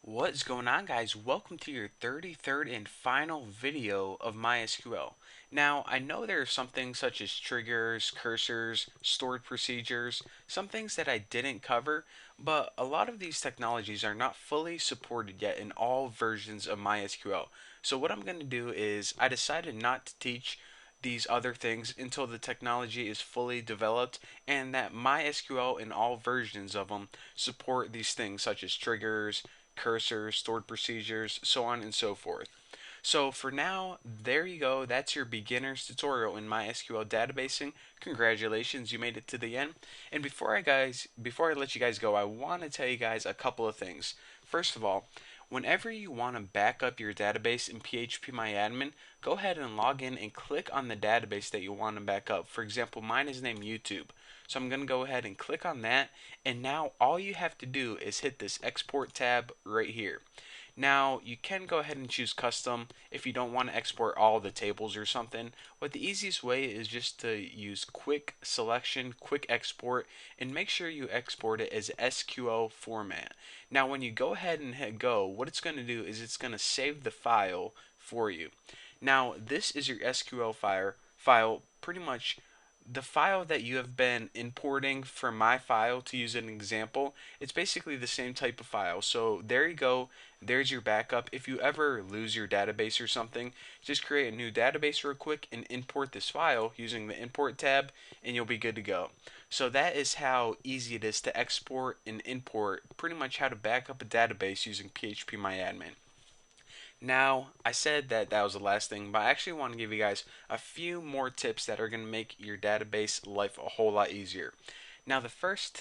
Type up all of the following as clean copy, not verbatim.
What's going on, guys? Welcome to your 33rd and final video of MySQL. Now, I know there are some things such as triggers, cursors, stored procedures, some things that I didn't cover, but a lot of these technologies are not fully supported yet in all versions of MySQL. So what I'm going to do is I decided not to teach these other things until the technology is fully developed and that MySQL and all versions of them support these things such as triggers, cursors, stored procedures, so on and so forth. So for now, there you go. That's your beginner's tutorial in MySQL databasing. Congratulations, you made it to the end. And before I let you guys go, I want to tell you guys a couple of things. First of all, whenever you want to back up your database in PHPMyAdmin, go ahead and log in and click on the database that you want to back up. For example, mine is named YouTube. So I'm going to go ahead and click on that, and now all you have to do is hit this export tab right here. Now, you can go ahead and choose custom if you don't want to export all the tables or something, but the easiest way is just to use quick selection, quick export, and make sure you export it as SQL format. Now, when you go ahead and hit go, what it's going to do is it's going to save the file for you. Now, this is your SQL file pretty much the file that you have been importing from my file to use an example. It's basically the same type of file. So there you go. There's your backup. If you ever lose your database or something, just create a new database real quick and import this file using the import tab, and you'll be good to go. So that is how easy it is to export and import, pretty much how to back up a database using PHPMyAdmin. Now, I said that that was the last thing, but I actually want to give you guys a few more tips that are going to make your database life a whole lot easier. Now, the first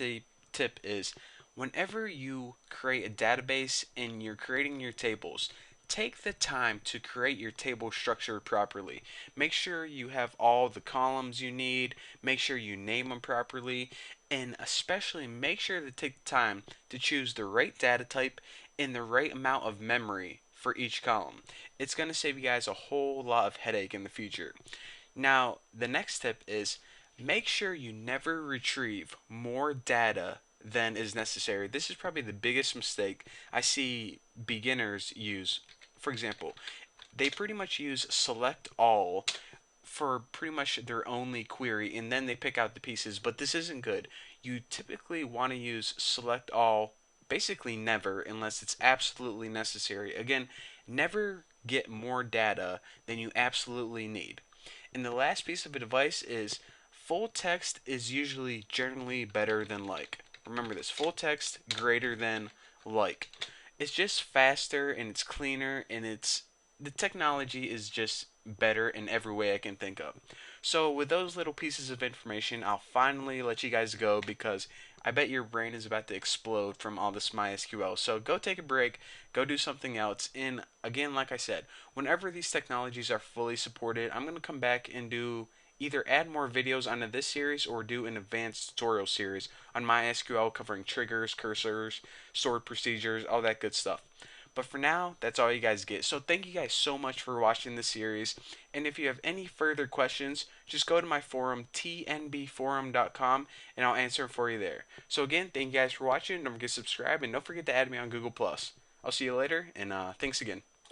tip is whenever you create a database and you're creating your tables, take the time to create your table structure properly. Make sure you have all the columns you need, make sure you name them properly, and especially make sure to take the time to choose the right data type and the right amount of memory for each column. It's going to save you guys a whole lot of headache in the future. Now, the next tip is make sure you never retrieve more data than is necessary. This is probably the biggest mistake I see beginners use. For example, they pretty much use select all for pretty much their only query and then they pick out the pieces, but this isn't good. You typically want to use select all basically never unless it's absolutely necessary. Again, never get more data than you absolutely need. And the last piece of advice is full text is usually generally better than like. Remember this, full text greater than like. It's just faster and it's cleaner and it's the technology is just better in every way I can think of. So with those little pieces of information, I'll finally let you guys go because I bet your brain is about to explode from all this MySQL. So go take a break, go do something else. And again, like I said, whenever these technologies are fully supported, I'm going to come back and do either add more videos onto this series or do an advanced tutorial series on MySQL covering triggers, cursors, stored procedures, all that good stuff. But for now, that's all you guys get. So thank you guys so much for watching the series. And if you have any further questions, just go to my forum, tnbforum.com, and I'll answer for you there. So again, thank you guys for watching. Don't forget to subscribe, and don't forget to add me on Google+. I'll see you later, and thanks again.